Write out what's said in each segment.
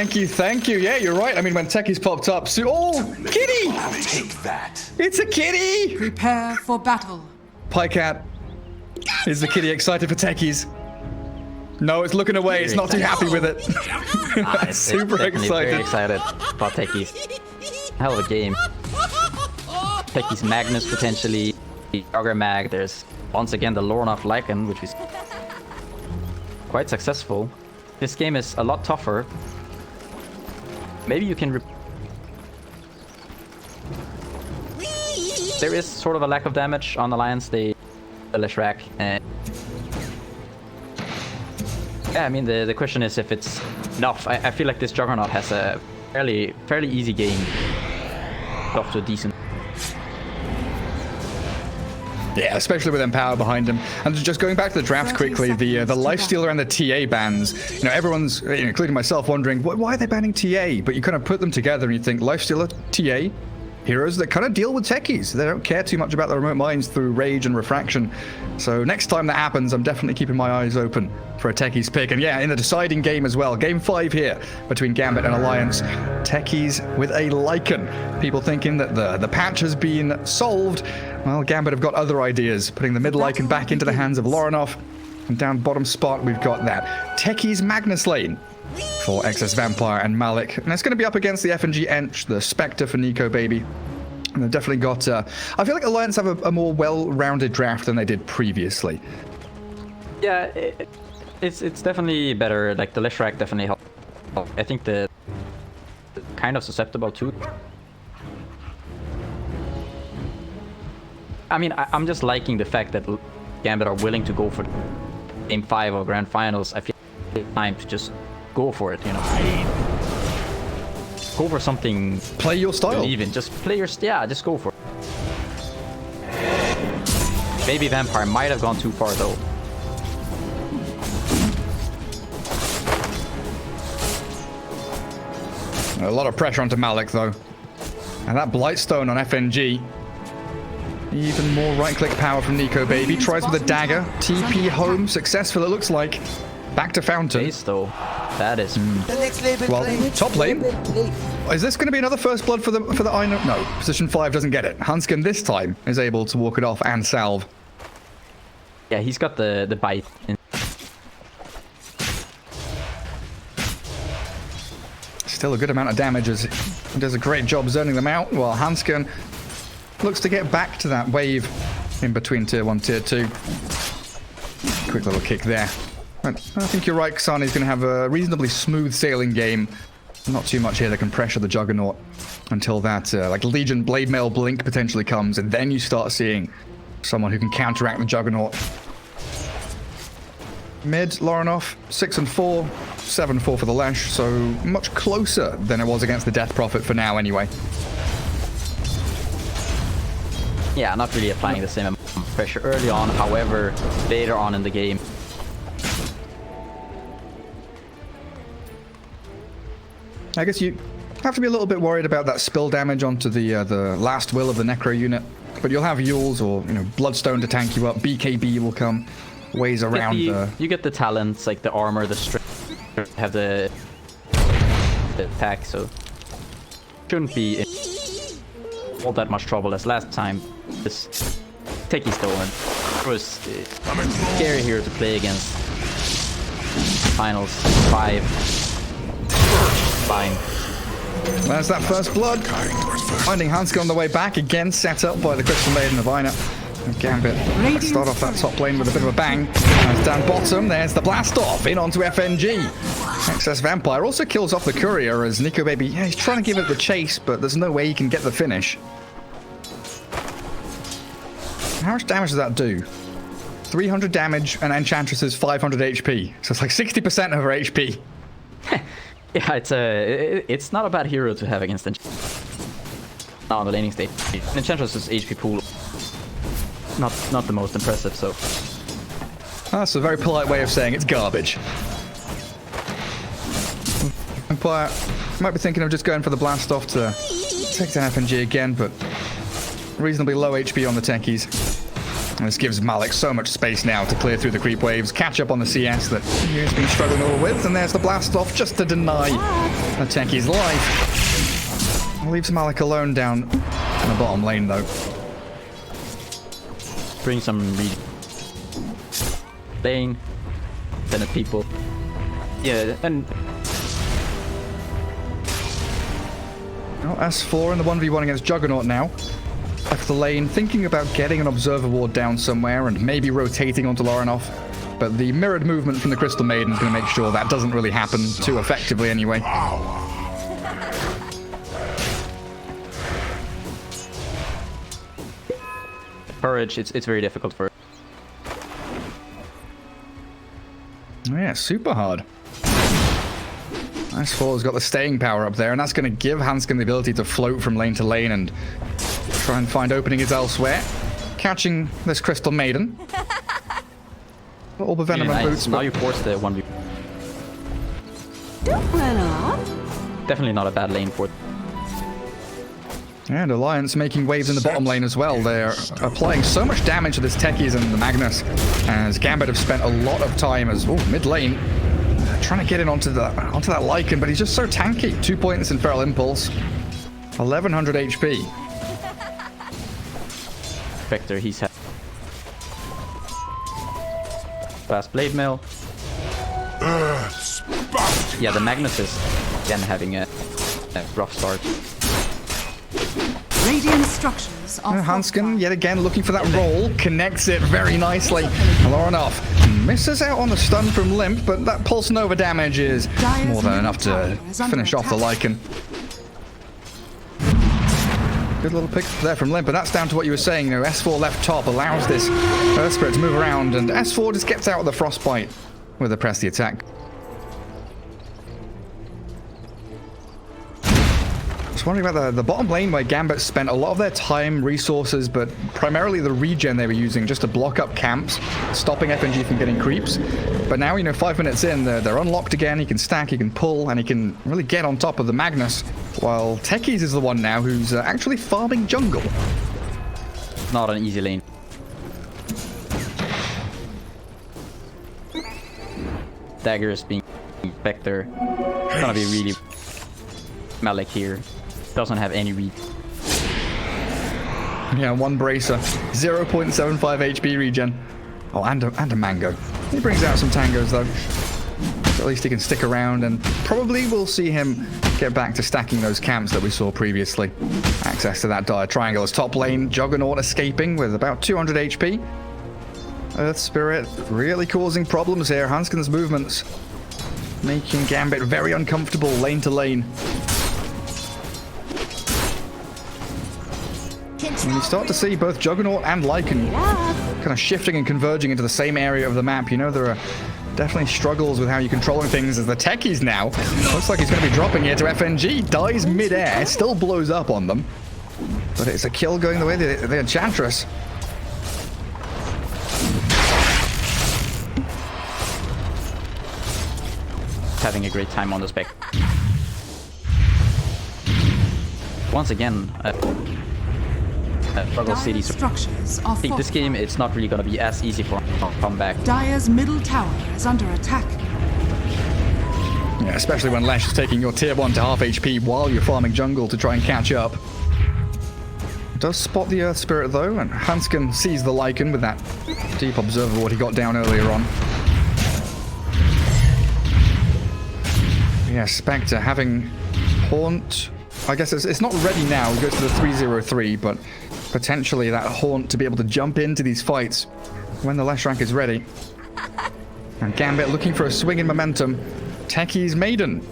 Thank you. Yeah, you're right. I mean, when Techies popped up, oh, kitty! Take that. It's a kitty! Prepare for battle. Pycat. Is the kitty excited for Techies? No, it's looking away. It's not too happy with it. It's Super definitely excited. Very excited about Techies. Hell of a game. Techies Magnus potentially. Jogger Mag. There's once again the Lornoff Lycan, which is quite successful. This game is a lot tougher. Maybe you can. There is sort of a lack of damage on Alliance. They Leshrac. Yeah, I mean the question is if it's enough. I feel like this Juggernaut has a fairly easy game. Off to a decent. Yeah, especially with Empower behind him. And just going back to the draft quickly, the Lifestealer and the TA bans, you know, everyone's, including myself, wondering, why are they banning TA? But you kind of put them together and you think, Lifestealer, TA, heroes that kind of deal with techies. They don't care too much about the remote mines through rage and refraction. So next time that happens, I'm definitely keeping my eyes open for a techies pick. And yeah, in the deciding game as well, game 5 here between Gambit and Alliance, techies with a Lycan. People thinking that the patch has been solved. Well, Gambit have got other ideas, putting the mid Lycan back into the hands of Lornoff. And down bottom spot, we've got that techies Magnus lane for Excess Vampire and Malik. And it's going to be up against the FNG Ench, the Spectre for Nico Baby. And they've definitely got... I feel like Alliance have a more well-rounded draft than they did previously. Yeah, it's definitely better. Like, the Leshrac definitely helped. I think the kind of susceptible too. I mean, I'm just liking the fact that Gambit are willing to go for Game 5 or Grand Finals. I feel like it's time to just go for it, you know. Go for something. Play your style. Even just play your just go for it. Maybe Vampire might have gone too far though. A lot of pressure onto Malik though. And that Blightstone on FNG. Even more right-click power from Nico Baby. Tries with a dagger. TP home. Successful, it looks like. Back to Fountain. Base, though. That is... Well, top lane. Is this going to be another first blood for the Ino? No, position 5 doesn't get it. Hanskin this time is able to walk it off and salve. Yeah, he's got the bite. Still a good amount of damage as he does a great job zoning them out, while Hanskin looks to get back to that wave in between tier 1, tier 2. Quick little kick there. But I think you're right, Ksani's going to have a reasonably smooth sailing game. Not too much here that can pressure the Juggernaut until that like Legion Blade Mail Blink potentially comes, and then you start seeing someone who can counteract the Juggernaut. Mid, Lornoff, 6 and 4, 7-4 for the Lesh, so much closer than it was against the Death Prophet for now anyway. Yeah, not really applying the same amount of pressure early on, however, later on in the game. I guess you have to be a little bit worried about that spill damage onto the last will of the Necro unit, but you'll have Yules or Bloodstone to tank you up. BKB will come ways around. You get the talents like the armor, the strength, have the attack, so shouldn't be in all that much trouble as last time. This techie stolen. It was scary here to play against. Finals 5. Fine. There's that first blood. Finding Hanskin on the way back again, set up by the Crystal Maiden of Ina. Gambit start off that top lane with a bit of a bang. And down bottom, there's the blast off in onto FNG. Excess Vampire also kills off the courier as Nico Baby, he's trying to give it the chase, but there's no way he can get the finish. How much damage does that do? 300 damage and Enchantress's 500 HP. So it's like 60% of her HP. Yeah, it's not a bad hero to have against Enchantress. Not on the laning stage. Enchantress's HP pool not the most impressive, so. That's a very polite way of saying it's garbage. Empire might be thinking of just going for the blast off to take down FNG again, but reasonably low HP on the techies. This gives Malik so much space now to clear through the creep waves, catch up on the CS that he's been struggling a little with, and there's the blast off just to deny the Techie's life. Leaves Malik alone down in the bottom lane though. Bring some lane, then the people. Yeah, and S4 in the 1v1 against Juggernaut now. Left the lane, thinking about getting an Observer Ward down somewhere and maybe rotating onto Lorinov. But the mirrored movement from the Crystal Maiden is going to make sure that doesn't really happen too effectively anyway. Courage, it's very difficult for it. Yeah, super hard. S4's got the staying power up there, and that's going to give Hanskin the ability to float from lane to lane and try and find openings elsewhere. Catching this Crystal Maiden. Orb of Venom and Boots. Now you force the 1v. Definitely not a bad lane for it. And Alliance making waves in the bottom lane as well. They're applying so much damage to this Techies and the Magnus, as Gambit have spent a lot of time as mid lane trying to get in onto that Lycan, but he's just so tanky. 2 points in Feral Impulse, 1100 HP. Vector, he's had fast blade mail. Yeah, the Magnus is again having a rough start. Radiant structures are Hanskin yet again looking for that roll, connects it very nicely. Lorinov misses out on the stun from Limp, but that Pulse Nova damage is more than enough to finish off the Lycan. Good little pick there from Limp, but that's down to what you were saying. S4 left top allows this Earth Spirit to move around, and S4 just gets out with the Frostbite with a press the attack. Just wondering about the bottom lane where Gambit spent a lot of their time, resources, but primarily the regen they were using just to block up camps, stopping FNG from getting creeps. But now, 5 minutes in, they're unlocked again. He can stack, he can pull, and he can really get on top of the Magnus. While Techies is the one now who's actually farming jungle. Not an easy lane. Daggers being Vector. Gonna be really Malik here. Doesn't have any read. Yeah, one bracer. 0.75 HP regen. Oh, and a mango. He brings out some tangos though. So at least he can stick around, and probably we'll see him get back to stacking those camps that we saw previously. Access to that dire triangle as top lane. Juggernaut escaping with about 200 HP. Earth Spirit really causing problems here. Hanskin's movements making Gambit very uncomfortable lane to lane. And you start to see both Juggernaut and Lycan kind of shifting and converging into the same area of the map. There are definitely struggles with how you're controlling things as the Techies now. Looks like he's going to be dropping here to FNG. Dies mid-air, still blows up on them. But it's a kill going the way of the Enchantress. Having a great time on the spec. Once again, Struggle City. I think this game, it's not really going to be as easy for him to come back. Dire's middle tower is under attack. Yeah, especially when Lesh is taking your tier 1 to half HP while you're farming jungle to try and catch up. Does spot the Earth Spirit though, and Hanskin sees the Lycan with that deep observer what he got down earlier on. Yeah, Spectre having Haunt. I guess it's not ready now. It goes to the 303, but potentially that Haunt to be able to jump into these fights when the Lesh rank is ready. And Gambit looking for a swing in momentum. Techies Maiden,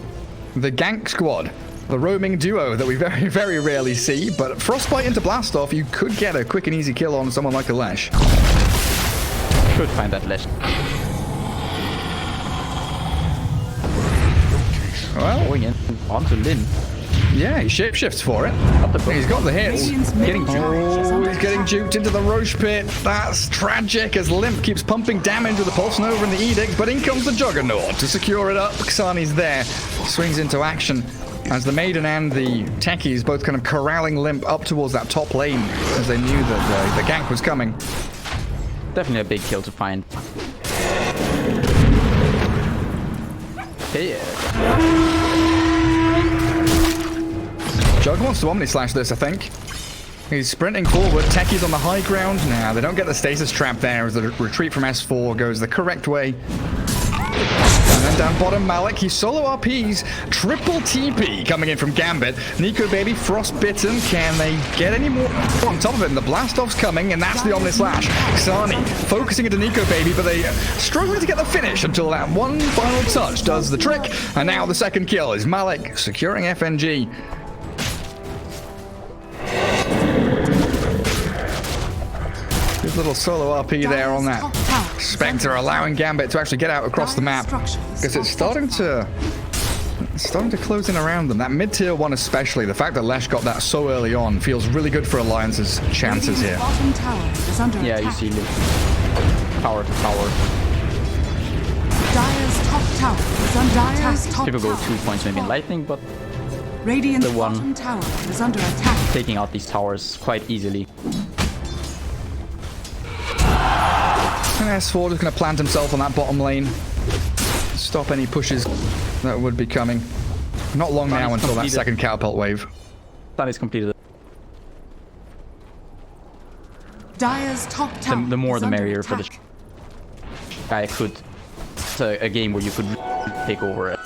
the gank squad, the roaming duo that we very, very rarely see. But Frostbite into Blastoff, you could get a quick and easy kill on someone like a Lesh. Could find that Lesh. Well, going in onto Lin. Yeah, he shapeshifts for it. He's got the hits. He's getting juked into the Roche pit. That's tragic as Limp keeps pumping damage with the Pulse Nova and the Edict, but in comes the Juggernaut to secure it up. Ksani's there, swings into action as the Maiden and the Techies both kind of corralling Limp up towards that top lane as they knew that the gank was coming. Definitely a big kill to find. Okay, Jug wants to Omni Slash this, I think. He's sprinting forward. Techie's on the high ground. Now, they don't get the stasis trap there as the retreat from S4 goes the correct way. And then down bottom, Malik, he solo RPs. Triple TP coming in from Gambit. Nico Baby, frostbitten. Can they get any more on top of him? The blast off's coming, and that's the Omni Slash. ksani focusing into Nico Baby, but they struggling to get the finish until that one final touch does the trick. And now the second kill is Malik securing FNG. Good little solo RP there on that Spectre, allowing Gambit to actually get out across the map. Because it's starting to close in around them. That mid-tier one especially, the fact that Lesh got that so early on feels really good for Alliance's chances here. yeah, you see tower to tower. Dire's top tower is under attack. Typical 2 points maybe in lightning, but Radiant's the one bottom tower is under attack. taking out these towers quite easily. And S4 just going to plant himself on that bottom lane. Stop any pushes that would be coming. Not long now until that second catapult wave. That is completed. Dire's top tower The more is the under merrier for the attack. guy could. It's a game where you could take over it.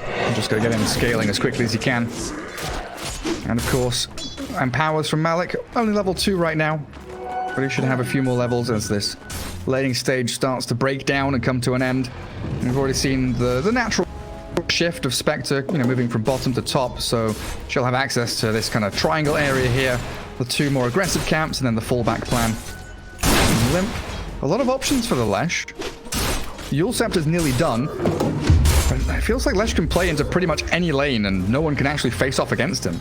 I'm just going to get him scaling as quickly as he can. And of course, empowers from Malik. Only level 2 right now. But he should have a few more levels as this laning stage starts to break down and come to an end. We've already seen the natural shift of Spectre, you know, moving from bottom to top, so she'll have access to this kind of triangle area here, the 2 more aggressive camps, and then the fallback plan. Limp. A lot of options for the Lesh. Yule Scepter's nearly done. But it feels like Lesh can play into pretty much any lane, and no one can actually face off against him.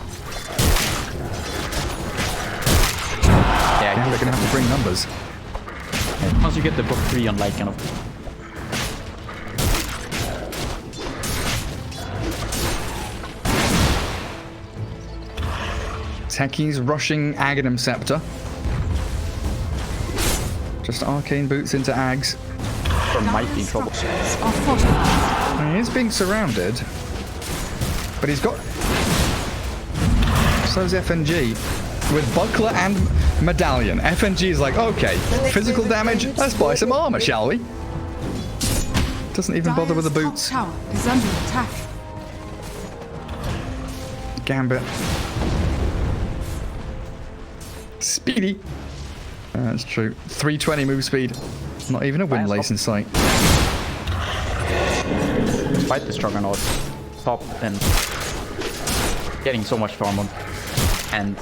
Yeah, they're going to have to bring numbers. Once you get the book 3 on like kind of Techie's rushing Aghanim Scepter. Just arcane boots into Ags. or might be in trouble. He is being surrounded, but he's got. So's FNG with Buckler and Medallion. FNG is like, okay, physical damage. Let's buy some armor, shall we? Doesn't even bother with the boots. Tower is under attack. Gambit. Speedy. That's true. 320 move speed. Not even a wind lace in sight. Despite the Struggernaut top and getting so much farm on and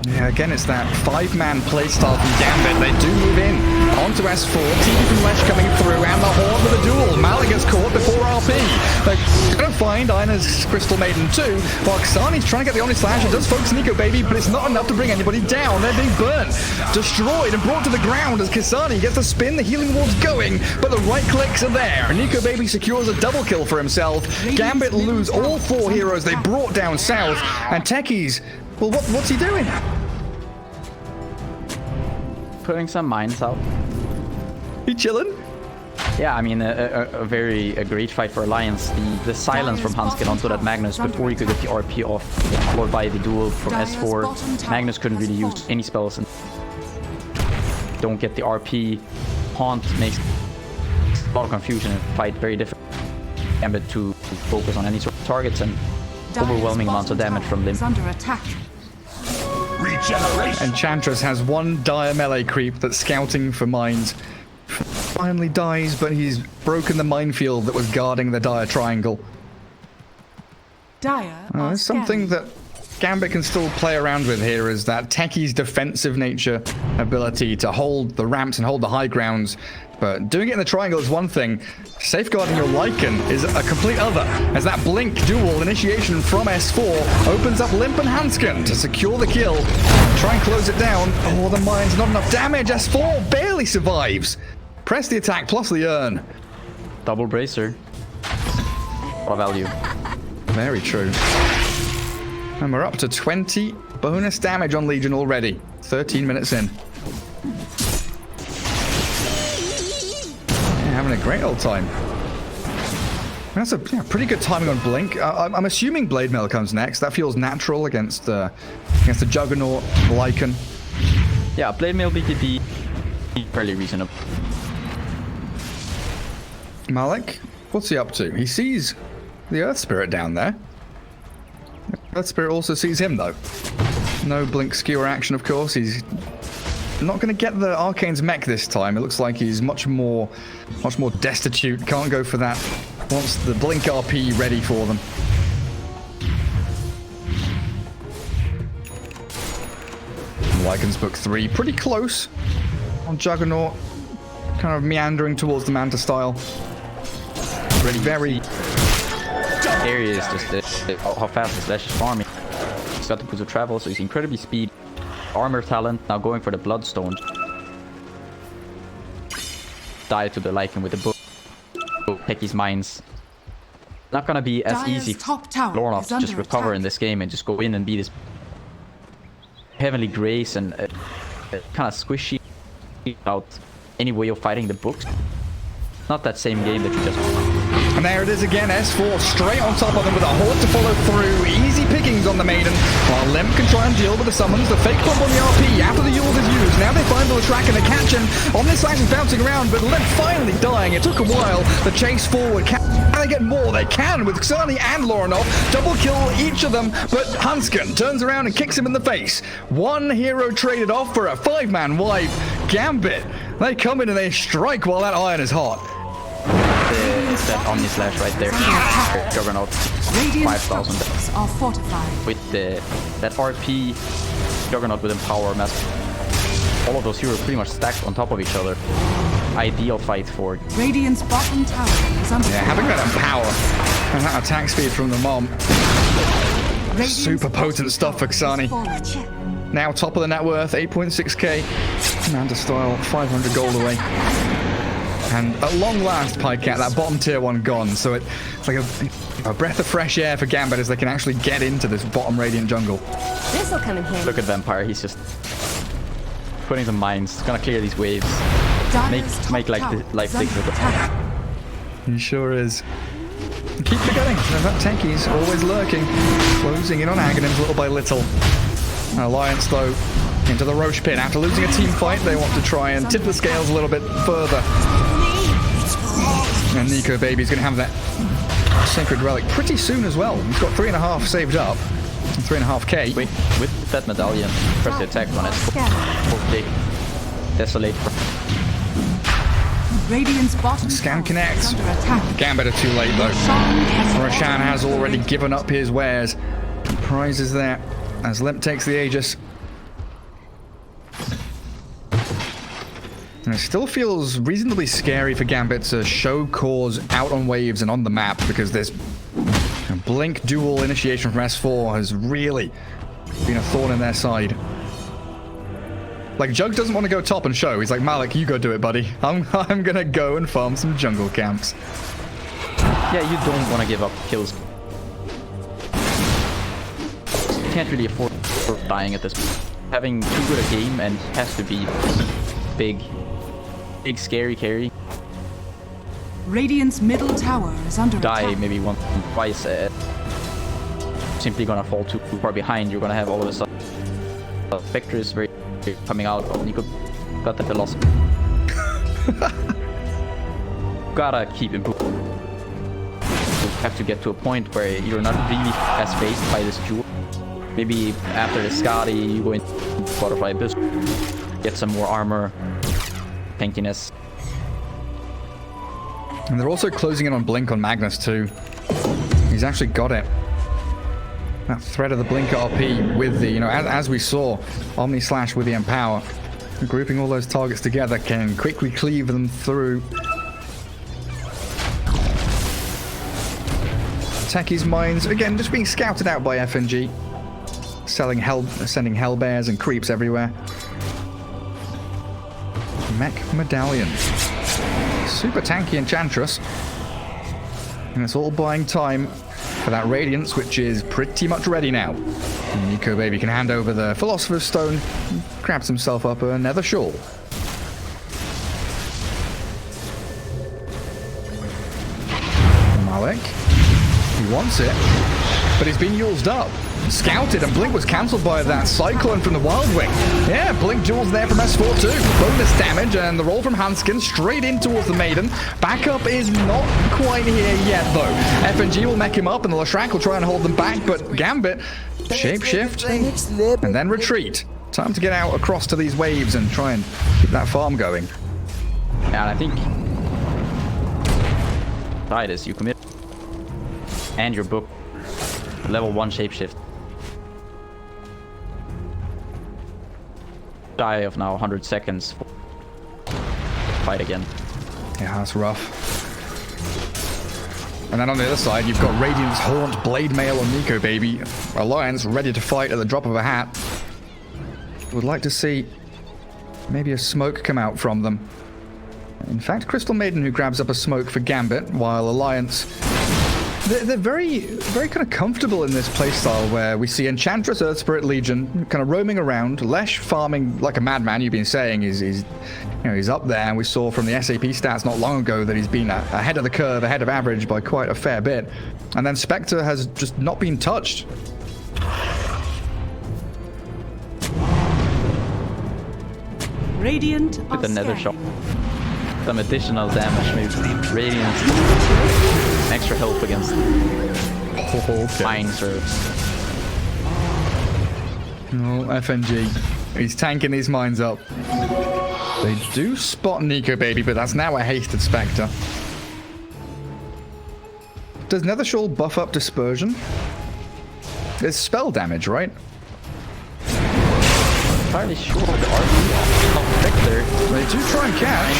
Yeah, again, it's that 5-man playstyle from Gambit. They do move in onto S4. Team from Lesh coming through, and the Horde with a duel. Malik gets caught before RP. They're going to find Ina's Crystal Maiden too. While ksani's trying to get the Omni Slash. It does focus Nico Baby, but it's not enough to bring anybody down. They're being burnt, destroyed, and brought to the ground as ksani gets the spin. The healing ward's going, but the right clicks are there. Nico Baby secures a double kill for himself. Gambit lose all 4 heroes they brought down south, and Techies. Well, what's he doing? putting some mines out. He chilling? Yeah, I mean, a great fight for Alliance. The silence from Hanskin onto that Magnus before he could get the RP off, followed by the duel from S4. Magnus couldn't really use any spells and don't get the RP. Haunt makes a lot of confusion and fight very difficult. Gambit to focus on any sort of targets and overwhelming amounts of damage from Limp. Under attack. Enchantress has one dire melee creep that's scouting for mines. Finally dies, but he's broken the minefield that was guarding the dire triangle. Dire Something that Gambit can still play around with here is that Techie's defensive nature ability to hold the ramps and hold the high grounds. But doing it in the triangle is one thing. Safeguarding your Lycan is a complete other. As that Blink duel initiation from S4 opens up Limp and Hanskin to secure the kill. Try and close it down. Oh, the mine's not enough damage. S4 barely survives. Press the attack plus the urn. Double bracer. What value? Very true. And we're up to 20 Bonus damage on Legion already. 13 minutes in. Yeah, having a great old time. That's a pretty good timing on Blink. I'm assuming Blade Mail comes next. That feels natural against the Juggernaut, Lycan. Yeah, Blade Mail BKB, fairly reasonable. Malik, what's he up to? He sees the Earth Spirit down there. Earth Spirit also sees him, though. No Blink skewer action, of course. He's not going to get the Arcane's mech this time. It looks like he's much more destitute. Can't go for that. Wants the Blink RP ready for them. Lycan's book 3, pretty close on Juggernaut. Kind of meandering towards the Manta style. Really very... Area is just how fast the Slash is farming. He's got the boost of travel, so he's incredibly speed. Armor talent, now going for the Bloodstone. Die to the Lycan with the book. Take his mines. Not gonna be as easy for Lornoff to just recover in this game and just go in and be this Heavenly Grace and kind of squishy without any way of fighting the books. Not that same game that you just... And there it is again, S4 straight on top of them with a Horde to follow through. Easy pickings on the Maiden, while Limp can try and deal with the summons. The fake bomb on the RP after the Yord is used. Now they find the track and they catch him. Omnislash is bouncing around, but Limp finally dying. It took a while. The chase forward. Can they get more? They can with Ksani and Lorinov. Double kill each of them, but Hansken turns around and kicks him in the face. One hero traded off for a 5-man wipe. Gambit, they come in and they strike while that iron is hot. It's that Omnislash right there. Juggernaut 5,000 are fortified. with that RP Juggernaut with Empower mass. All of those heroes pretty much stacked on top of each other. Ideal fight for Radiant's bottom tower is under Having that Empower and that attack speed from the Mom. Super potent stuff for Ksani. Now top of the net worth, 8.6k. Commander style, 500 gold away. And at long last, Pycat, that bottom tier 1 gone. So it's like a breath of fresh air for Gambit as they can actually get into this bottom Radiant jungle. This'll come in handy. Look at Vampire, he's just putting some mines. He's gonna clear these waves. Make like the life stick with it. He sure is. Keep it going. That Techi's always lurking. Closing in on Aghanims little by little. Alliance, though, into the Roche pit. After losing a team fight, they want to try and tip the scales a little bit further. And Nico Baby's going to have that Sacred Relic pretty soon as well. He's got 3.5 saved up. 3.5k. With that medallion, press the attack on it. Big. Desolate. Radiant's bottom Scan connects. under attack. Gambit are too late though. Roshan has already given up his wares. The prize is there as Limp takes the Aegis. And it still feels reasonably scary for Gambit to show cores out on waves and on the map because this Blink dual initiation from S4 has really been a thorn in their side. Like, Jug doesn't want to go top and show. He's like, Malik, you go do it, buddy. I'm gonna go and farm some jungle camps. Yeah, you don't want to give up kills. You can't really afford dying at this point. Having too good a game and has to be big scary carry. Radiant's middle tower is under Die attack. maybe once, twice. Simply gonna fall too far behind. You're gonna have all of a sudden Spectre is very coming out. You could got the velocity. Gotta keep improving. You have to get to a point where you're not really as faced by this jewel. Maybe after the Skadi, you go into Butterfly Abyss, get some more armor, tankiness. And they're also closing in on Blink on Magnus too. He's actually got it. That threat of the Blink RP with the, as we saw, Omnislash with the Empower. Grouping all those targets together can quickly cleave them through. Techi's mines, again, just being scouted out by FNG. Sending Hellbears and creeps everywhere. Mech Medallion. Super tanky Enchantress. And it's all buying time for that Radiance, which is pretty much ready now. And Nico Baby can hand over the Philosopher's Stone, grabs himself up a nether shawl. Malik, he wants it, but he's been used up. Scouted, and Blink was cancelled by that Cyclone from the Wild Wing. Yeah, Blink duels there from S4 too. Bonus damage, and the roll from Hanskin straight in towards the Maiden. Backup is not quite here yet, though. FNG will mech him up, and the Lashrak will try and hold them back, but Gambit, shapeshift, and then retreat. Time to get out across to these waves and try and keep that farm going. Yeah, and I think Titus, you commit, and your book level 1 shapeshift. Die of now 100 seconds. Fight again. Yeah, that's rough. And then on the other side, you've got Radiance, Haunt, Blade Mail on Nico Baby. Alliance ready to fight at the drop of a hat. Would like to see maybe a smoke come out from them. In fact, Crystal Maiden who grabs up a smoke for Gambit, while Alliance... They're very kind of comfortable in this playstyle where we see Enchantress, Earth Spirit Legion kind of roaming around. Lesh farming like a madman, you've been saying, he's up there. And we saw from the SAP stats not long ago that he's been ahead of the curve, ahead of average by quite a fair bit. And then Spectre has just not been touched. Radiant With the nether shot. Some additional damage, maybe Radiance. Extra help against mine serves. Oh, FNG. He's tanking these mines up. They do spot Nico Baby, but that's now a hasted Spectre. Does Nether Shawl buff up Dispersion? It's spell damage, right? Entirely sure the RP of Spectre. They do try and catch.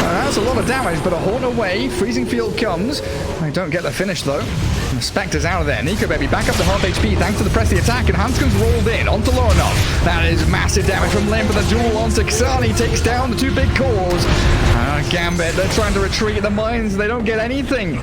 That's a lot of damage, but a Horn away. Freezing Field comes. They don't get the finish, though. And the Spectre's out of there. Nico Baby back up to half HP thanks to the pressy attack, and Hanskin's rolled in onto Lorinov. That is massive damage from Limb, but the duel onto ksani takes down the two big cores. Gambit, they're trying to retreat the mines. They don't get anything.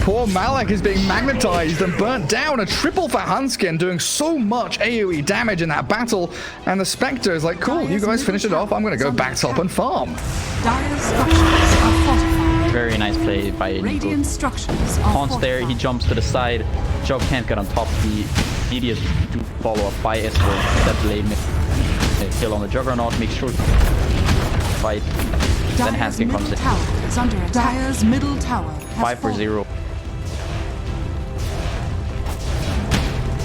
Poor Malik is being magnetized and burnt down. A triple for Hanskin, doing so much AoE damage in that battle. And the Spectre is like, cool, you guys finish it off. I'm going to go back top and farm. Dire structures are fortified. Very nice play by Nico. Radiant structures are Haunts there, he fortified. jumps to the side. Joe can't get on top. The immediate follow up by Esper. That delayed kill on the Juggernaut. Make sure to fight. Then Dire's Hanskin comes middle in. tower is under attack. Dire's middle tower has 5 for fallen. 0.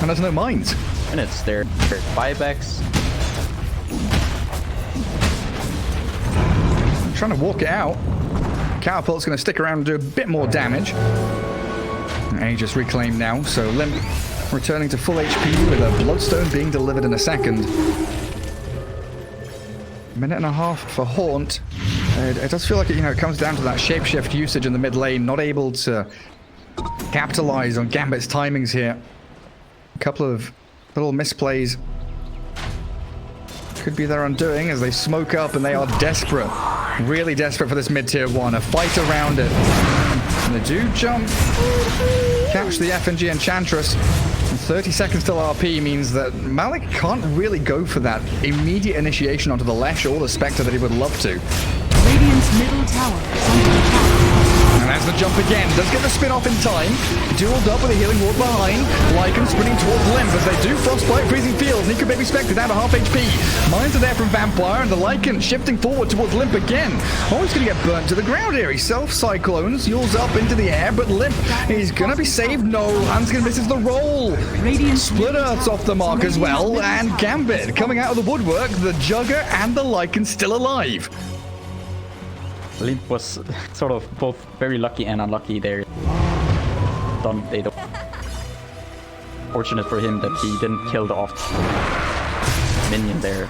And there's no mines. Minutes there. Buybacks. I'm trying to walk it out. Catapult's going to stick around and do a bit more damage. Aegis reclaimed now, so Limp returning to full HP with a Bloodstone being delivered in a second. Minute and a half for Haunt. It does feel like it comes down to that shapeshift usage in the mid lane, not able to capitalize on Gambit's timings here. A couple of little misplays could be their undoing as they smoke up, and they are desperate, really desperate for this mid-tier 1. A fight around it. And they do jump, catch the FNG Enchantress. And 30 seconds till RP means that Malik can't really go for that immediate initiation onto the Lesh or the Spectre that he would love to. Radiant's middle tower is under attack. And there's the jump again. Does get the spin off in time. Dueled up with a healing ward behind. Lycan sprinting towards Limp as they do Frostbite, Freezing Field. Nico Baby Spectre down to half HP. Mines are there from Vampire, and the Lycan shifting forward towards Limp again. Oh, he's going to get burnt to the ground here. He self-cyclones, yules up into the air, but Limp is going to be saved. No, Hanskin misses the roll. Split Earth's off the mark as well, and Gambit coming out of the woodwork. The Jugger and the Lycan still alive. Limp was sort of both very lucky and unlucky there. Fortunate for him that he didn't kill the off minion there.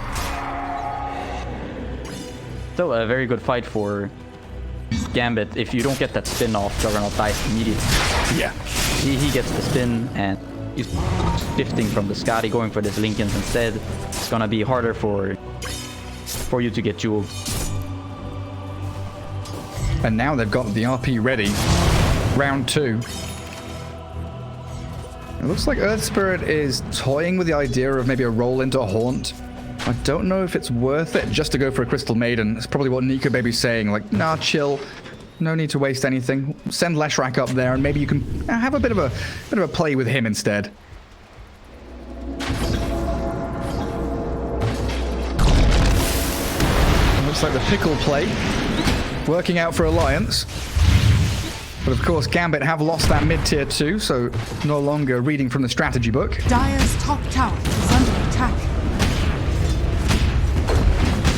Still a very good fight for Gambit. If you don't get that spin off, Juggernaut dies immediately. Yeah. He gets the spin and he's shifting from the Scotty, going for this Linken's instead. It's gonna be harder for you to get jeweled. And now they've got the RP ready. round 2. It looks like Earth Spirit is toying with the idea of maybe a roll into a Haunt. I don't know if it's worth it just to go for a Crystal Maiden. It's probably what Nico Baby's saying, like, nah, chill. No need to waste anything. Send Leshrac up there, and maybe you can have a bit of a play with him instead. Looks like the pickle play working out for Alliance. But of course, Gambit have lost that mid-tier 2, so no longer reading from the strategy book. Dire's top tower is under attack.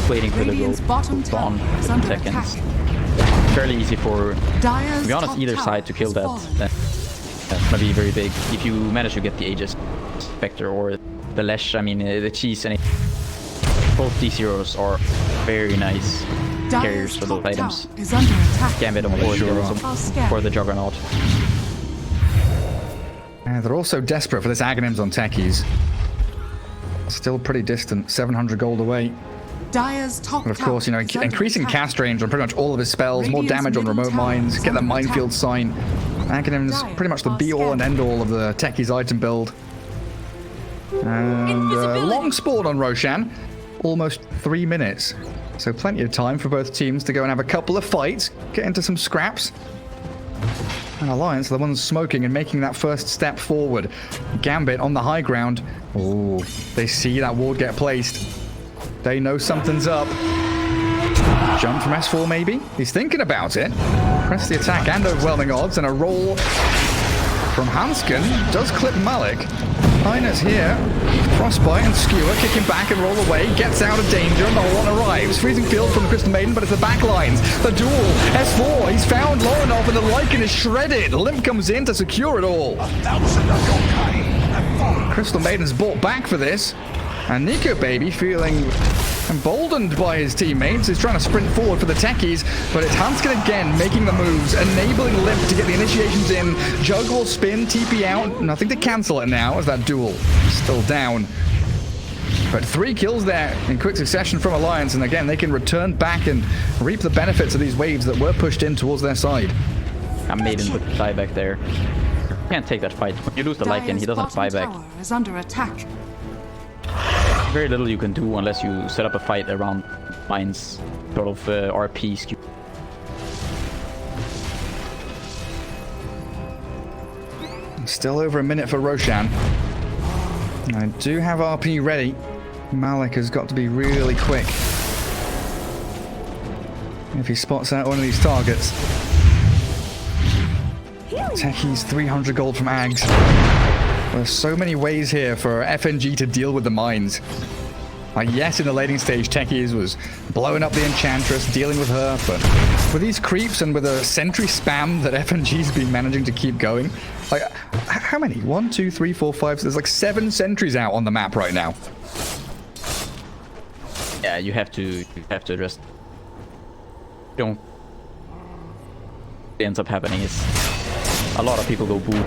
Waiting for the Radiant's roll bottom tower is under seconds. attack. Fairly easy for, Dire's to be honest, top either tower side to kill has that. fallen. That's gonna be very big. If you manage to get the Aegis Spectre or the Lesh, I mean, the Cheese, and both these heroes are very nice carriers Dire's for those top items. tower is under attack. Gambit on board Sure also are. Scared. for the Juggernaut. They're also desperate for this Aghanims on techies. Still pretty distant, 700 gold away. Dire's top But of course, you know, tower is under increasing attack. cast range on pretty much all of his spells, more Radiant's damage on middle remote tower mines, is get the under minefield attack. sign. Aghanims pretty much the be-all and end-all of the techies item build. And long spawn on Roshan, almost 3 minutes. So plenty of time for both teams to go and have a couple of fights, get into some scraps. And Alliance are the ones smoking and making that first step forward. Gambit on the high ground. Oh, they see that ward get placed. They know something's up. Jump from S4 maybe? He's thinking about it. Press the attack and overwhelming odds, and a roll from Hansken does clip Malik. Highness here. Frostbite and Skewer kicking back and roll away. Gets out of danger and the Horn arrives. Freezing field from the Crystal Maiden, but it's the back lines. The duel. S4, he's found Lorinov and the Lycan is shredded. Limp comes in to secure it all. Crystal Maiden's bought back for this. And Nico Baby feeling emboldened by his teammates. He's trying to sprint forward for the techies, but it's Hansken again making the moves, enabling Limp to get the initiations in. Jug will spin, TP out. Nothing to cancel it now as that duel still down. But 3 kills there in quick succession from Alliance, and again, they can return back and reap the benefits of these waves that were pushed in towards their side. I'm Maiden with the buyback there. Can't take that fight. When you lose the Lycan, he doesn't buy back. Tower is under attack. Very little you can do unless you set up a fight around mines, sort of RP skew. Still over a minute for Roshan. I do have RP ready. Malik has got to be really quick if he spots out one of these targets. Techies 300 gold from Ags. There's so many ways here for FNG to deal with the mines. Yes, in the laning stage, Techies was blowing up the Enchantress, dealing with her, but with these creeps and with a sentry spam that FNG's been managing to keep going, like, how many? 1, 2, 3, 4, 5, so there's like 7 sentries out on the map right now. Yeah, you have to just don't. What ends up happening is a lot of people go boo.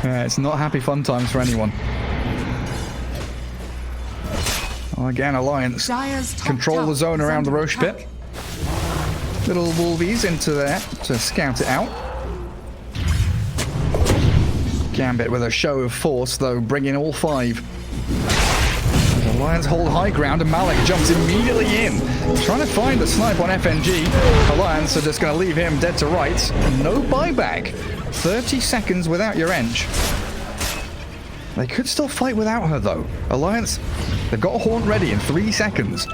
It's not happy fun times for anyone. Well, again, Alliance Dire's top control tower the zone is around the under Roche attack. pit. Little Wolvies into there to scout it out. Gambit with a show of force, though, bringing all 5. The Alliance hold high ground, and Malik jumps immediately in. Trying to find the snipe on FNG. Alliance are just going to leave him dead to rights. No buyback. 30 seconds without your Ench. They could still fight without her, though. Alliance, they've got a Haunt ready in 3 seconds.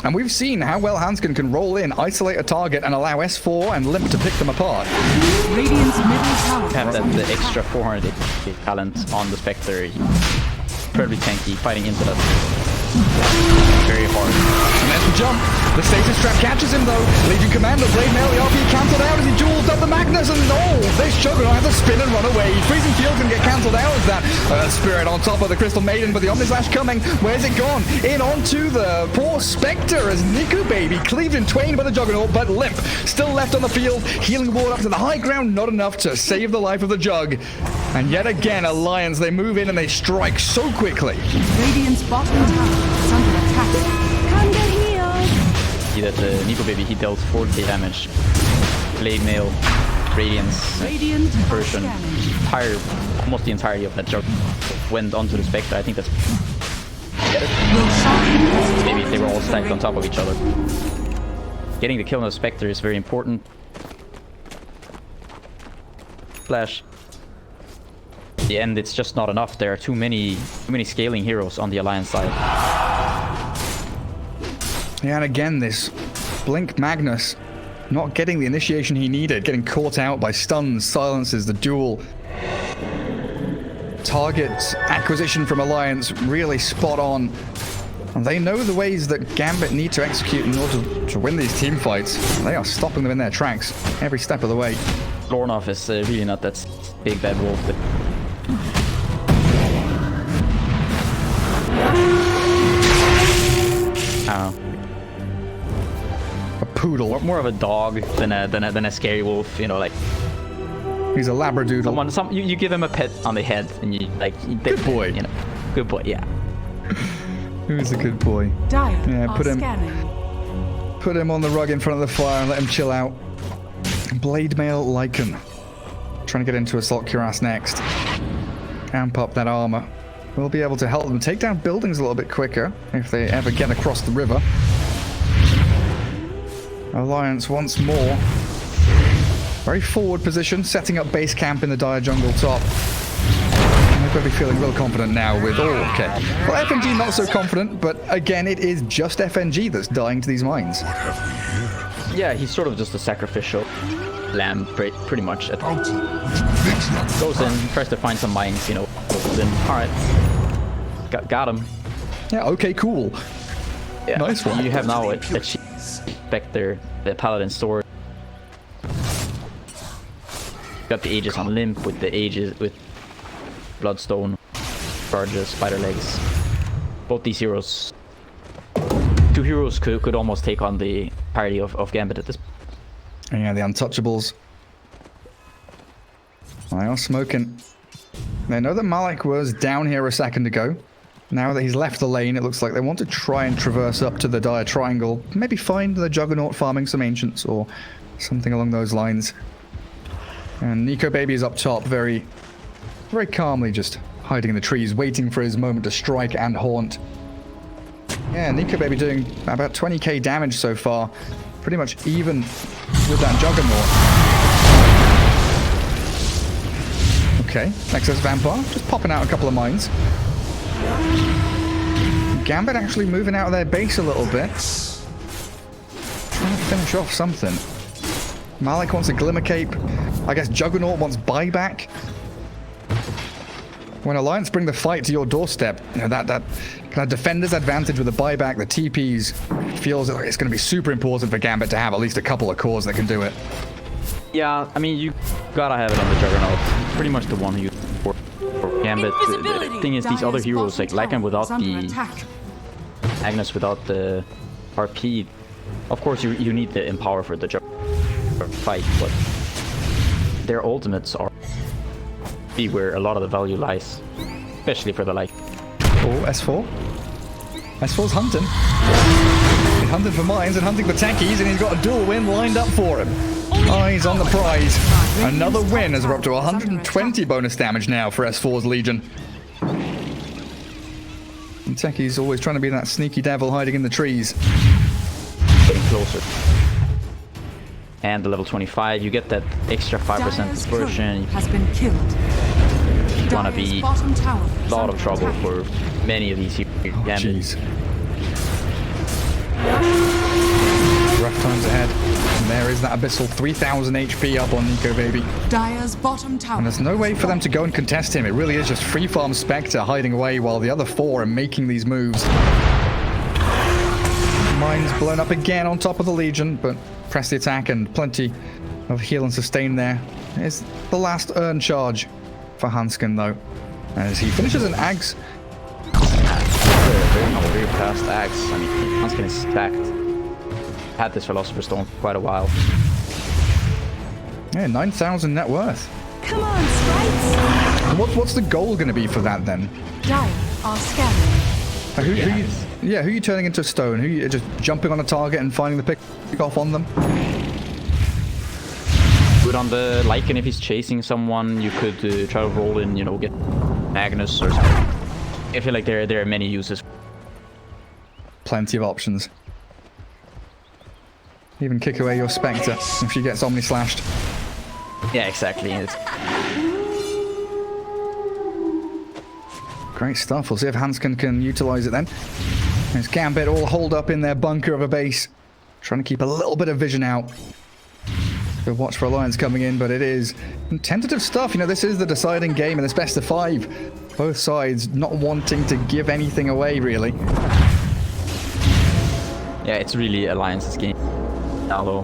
And we've seen how well Hansken can roll in, isolate a target, and allow S4 and Limp to pick them apart. Radiant's middle tower Have is that under the attack. extra 400 talent on the Spectre. Incredibly tanky, fighting into that. Very hard. And there's the jump. The status trap catches him, though. Legion Commander, Blade Mail, the RP cancelled out as he duels up the Magnus, and this Juggernaut has to spin and run away. Freezing Field's going to get cancelled out as that Spirit on top of the Crystal Maiden, but the Omnislash coming. Where's it gone? In onto the poor Spectre as Nico Baby cleaved in twain by the Juggernaut, but Limp still left on the field. Healing ward up to the high ground, not enough to save the life of the Jug. And yet again, Alliance, they move in and they strike so quickly. Radiant's bottom tower is under attack. See that Nico Baby, he dealt 4k damage. Blade Mail Radiance Radiant are version, scanning. almost the entirety of that jug went onto the Spectre. I think that's Your shine has maybe if they were all tormented stacked the on top of each other. Getting the kill on the Spectre is very important. Flash. In the end, it's just not enough. There are too many scaling heroes on the Alliance side. Yeah, and again, this Blink Magnus not getting the initiation he needed, getting caught out by stuns, silences, the duel. Target acquisition from Alliance really spot on. And they know the ways that Gambit need to execute in order to win these team fights. They are stopping them in their tracks every step of the way. Lornoff is really not that big bad wolf. I don't know. A poodle. More of a dog than a scary wolf, you know, like He's a labradoodle. you give him a pet on the head and you like Good boy. you know. Good boy, yeah. Who's a good boy? Dire Yeah, are put him scanning. on the rug in front of the fire and let him chill out. Blade Mail Lycan. Trying to get into Assault Cuirass next. Amp up that armor. We'll be able to help them take down buildings a little bit quicker if they ever get across the river. Alliance once more. Very forward position, setting up base camp in the Dire jungle top. They're going to be feeling real confident now with... Oh, okay. Well, FNG not so confident, but again, it is just FNG that's dying to these mines. Yeah, he's sort of just a sacrificial lamb, pretty much. Goes in, tries to find some mines, you know. Goes in. Alright. Got him. Yeah, okay, cool. Yeah. Nice one. You have now a Spectre, the Paladin sword. Got the Aegis on limp with the Aegis with Bloodstone, charges, spider legs. Both these heroes, two heroes could almost take on the party of Gambit at this point. Yeah, the Untouchables. They are smoking. They know that Malik was down here a second ago. Now that he's left the lane, it looks like they want to try and traverse up to the Dire Triangle. Maybe find the Juggernaut farming some Ancients or something along those lines. And Nico Baby is up top, very calmly just hiding in the trees, waiting for his moment to strike and haunt. Yeah, Nico Baby doing about 20k damage so far. Pretty much even with that Juggernaut. Okay, Nexus Vampire, just popping out a couple of mines. Gambit actually moving out of their base a little bit. Trying to finish off something. Malik wants a Glimmer Cape. I guess Juggernaut wants buyback. When Alliance bring the fight to your doorstep, you know, that kind of defender's advantage with the buyback, the TPs, feels like it's going to be super important for Gambit to have at least a couple of cores that can do it. Yeah, I mean, you gotta have it on the Juggernaut. Pretty much the one who for Gambit. The thing is, these other heroes, like Lycan without the Agnes, without the RP, of course you need the Empower for the Juggernaut fight, but their ultimates are where a lot of the value lies, especially for the like. Oh, S4. S4's hunting. He's hunting for mines and hunting for techies, and he's got a dual win lined up for him. Eyes on the prize. Another win as we're up to 120 bonus damage now for S4's Legion. And Techie's always trying to be that sneaky devil hiding in the trees. Getting closer. And the level 25, you get that extra 5% dispersion. Has been killed. It's gonna be a lot of trouble for many of these heroes. Jeez. Rough times ahead. And there is that Abyssal 3000 HP up on Nico Baby. Dire's bottom tower. And there's no way for them to go and contest him. It really is just free farm Spectre hiding away while the other four are making these moves. Mines blown up again on top of the Legion, but press the attack and plenty of heal and sustain there. It's the last earn charge for Hanskin though. As he finishes an Axe. Very fast Axe. I mean, Hanskin is stacked. Had this Philosopher's Stone for quite a while. Yeah, 9,000 net worth. Come on, sprites! And what's the goal going to be for that then? Dire are scanning. Who are you turning into stone? Who you just jumping on a target and finding the pick off on them? it on the Lycan if he's chasing someone. You could try to roll in, you know, get Magnus or something. I feel like there are many uses. Plenty of options. Even kick away your Spectre if she gets Omni slashed. Yeah, exactly. Great stuff. We'll see if Hanskin can utilize it then. There's Gambit all holed up in their bunker of a base. Trying to keep a little bit of vision out. We'll watch for Alliance coming in, but it is tentative stuff. You know, this is the deciding game in this best of 5. Both sides not wanting to give anything away, really. Yeah, it's really Alliance's game. Although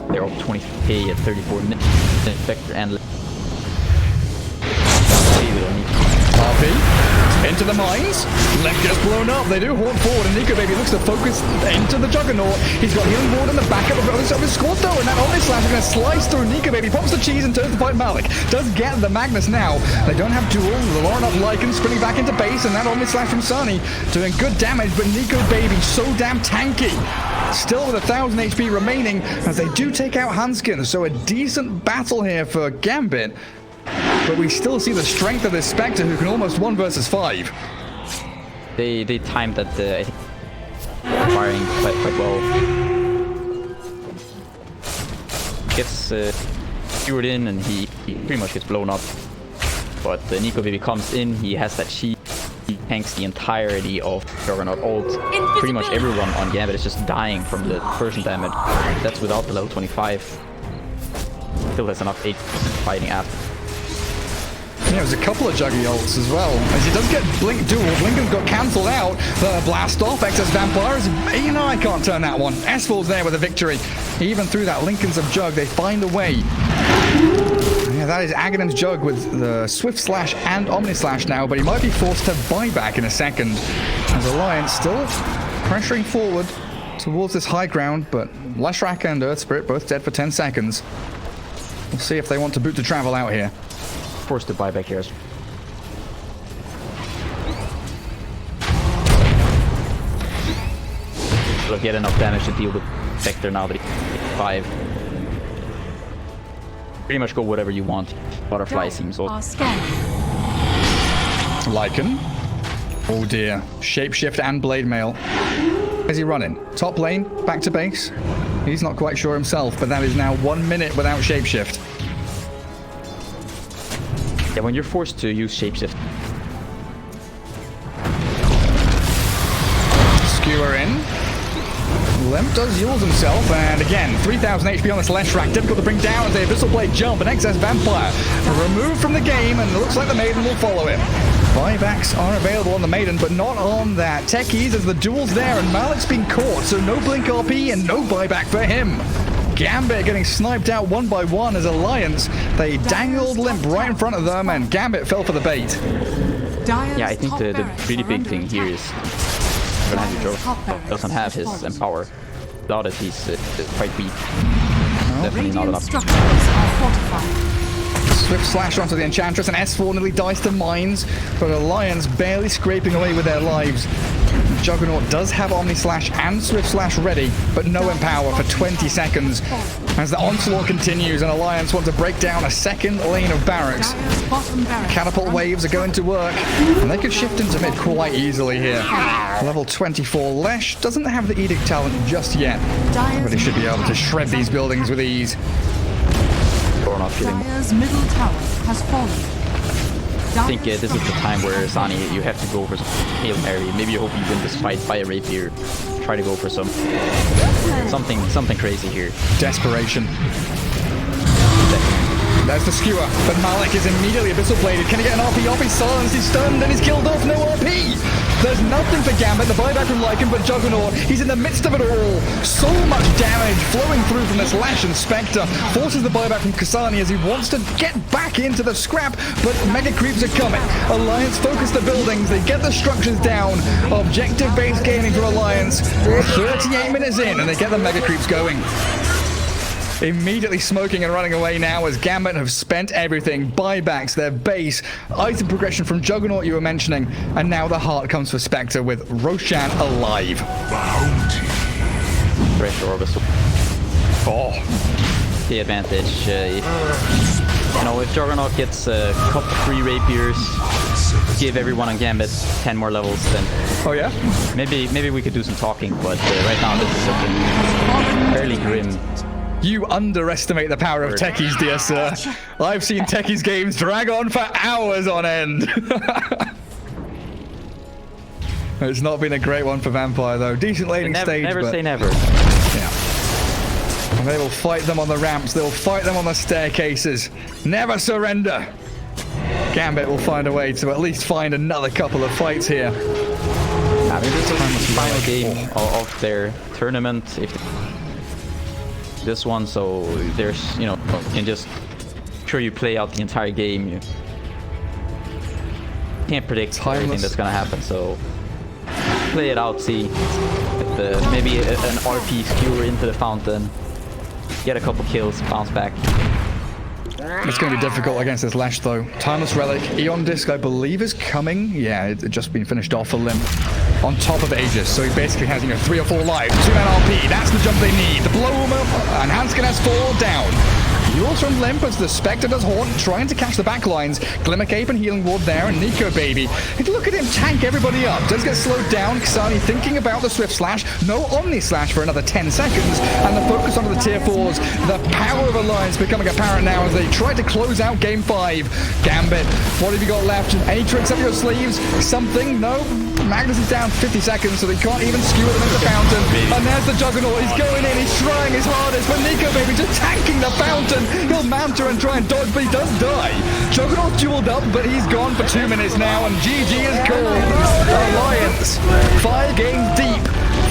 they're up 20k at 34 minutes. Vector and RP into the mines. Left gets blown up. They do haunt forward, and Nico Baby looks to focus into the Juggernaut. He's got healing ward in the back of his squad though, and that Omni Slash is going to slice through Nico Baby. Pops the cheese and turns to fight Malik. Does get the Magnus now. They don't have duels. The Lauren up Lycan sprinting back into base, and that Omni Slash from Sunny doing good damage, but Nico Baby so damn tanky. Still with 1,000 HP remaining as they do take out Hanskin. So a decent battle here for Gambit. But we still see the strength of this Spectre who can almost 1 versus 5. They timed that I think firing quite well. Gets skewered in and he pretty much gets blown up. But Nico Baby comes in, he has that shield. He tanks the entirety of Juggernaut ult. Pretty much everyone on Gambit is just dying from the Persian damage. That's without the level 25. Still has enough 8 fighting after. Yeah, there's a couple of Juggy ults as well. As he does get Blink duel, Lincoln's got cancelled out. The blast off, excess vampires. You know, I can't turn that one. S4's there with a victory. Even through that Lincoln's of Jug, they find a way. Yeah, that is Aghanim's Jug with the Swift Slash and Omni Slash now, but he might be forced to buyback in a second. As Alliance still pressuring forward towards this high ground, but Leshrac and Earth Spirit both dead for 10 seconds. We'll see if they want to boot to travel out here. Forced to buy back here. They'll get enough damage to deal with Vector now that he's 5. Pretty much go whatever you want. Butterfly seems so. Lycan. Oh dear. Shapeshift and Blade Mail. Is he running? Top lane, back to base. He's not quite sure himself, but that is now 1 minute without Shapeshift. Yeah, when you're forced to use Shapeshift. Skewer in. Limp does Yules himself, and again, 3,000 HP on this Leshrac. Difficult to bring down as the Abyssal Blade jump, an excess Vampire. Removed from the game, and it looks like the Maiden will follow him. Buybacks are available on the Maiden, but not on that. Techies as the duel's there, and Malik's been caught, so no Blink RP and no buyback for him. Gambit getting sniped out 1 by 1 as Alliance. They dangled Limp right in front of them, and Gambit fell for the bait. Yeah, I think the really big thing here is doesn't have his Empower. Without it, he's quite weak. Definitely not enough. Swift Slash onto the Enchantress, and S4 nearly dies to mines, but Alliance barely scraping away with their lives. Juggernaut does have Omni Slash and Swift Slash ready, but no Empower for 20 seconds. As the onslaught continues, and Alliance want to break down a second lane of barracks. Catapult waves are going to work, and they could shift into mid quite easily here. Level 24 Lesh doesn't have the Edict talent just yet, but he should be able to shred these buildings with ease. Dire's middle tower has fallen. I think this is the time where Sani, you have to go for some Hail Mary. Maybe you hope you win this fight by a rapier. Try to go for something crazy here. Desperation. There's the skewer, but Malik is immediately Abyssal Bladed. Can he get an RP off? He's silenced, he's stunned, and he's killed off. No RP! There's nothing for Gambit, the buyback from Lycan, but Juggernaut, he's in the midst of it all. So much damage flowing through from this Lash and Spectre. Forces the buyback from Ksani as he wants to get back into the scrap, but Mega Creeps are coming. Alliance focus the buildings, they get the structures down. Objective-based gaming for Alliance. 38 minutes in, and they get the Mega Creeps going. Immediately smoking and running away now as Gambit have spent everything. Buybacks, their base, item progression from Juggernaut you were mentioning, and now the heart comes for Spectre with Roshan alive. Pressure Orbis. Oh. the advantage. If Juggernaut gets a couple 3 rapiers, give everyone on Gambit 10 more levels, then Oh yeah? maybe we could do some talking. But right now this is looking fairly grim. You underestimate the power of techies, dear sir. I've seen techies games drag on for hours on end. It's not been a great one for Vampire though. Decent laning stage, never but say never. yeah. And they will fight them on the ramps. They will fight them on the staircases. Never surrender. Gambit will find a way to at least find another couple of fights here. I mean, this is the final game of their tournament. If this one, so there's, you can just sure you play out the entire game. You can't predict everything that's gonna happen, so play it out, see if maybe an RP skewer into the fountain, get a couple kills, bounce back. It's going to be difficult against this Lash though. Timeless Relic, Eon Disc I believe is coming. Yeah, it's just been finished off for Limp. On top of Aegis, so he basically has 3 or 4 lives. 2-man RP, that's the jump they need. The blow him up, and Hanskin has 4 down. Yours from Limp as the Spectre does Haunt, trying to catch the back lines. Glimmer Cape and Healing Ward there, and Nico baby. Look at him tank everybody up. Does get slowed down. Ksani thinking about the Swift Slash. No Omni Slash for another 10 seconds. And the focus onto the tier 4s. The power of Alliance becoming apparent now as they try to close out Game 5. Gambit, what have you got left? Any tricks up your sleeves? Something? No? Magnus is down 50 seconds, so they can't even skewer them into the fountain. And there's the Juggernaut. He's going in. He's trying his hardest. But Nico baby just tanking the fountain. He'll mount her and try and dodge, but he does die. Juggernaut dueled up, but he's gone for 2 minutes now, and GG is called. Alliance, 5 games deep,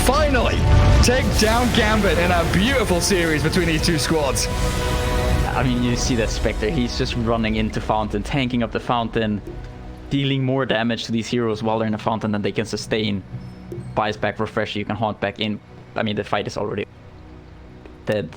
finally take down Gambit in a beautiful series between these 2 squads. I mean, you see that Spectre, he's just running into fountain, tanking up the fountain, dealing more damage to these heroes while they're in the fountain than they can sustain. Buys back refresh, you can haunt back in. I mean, the fight is already dead.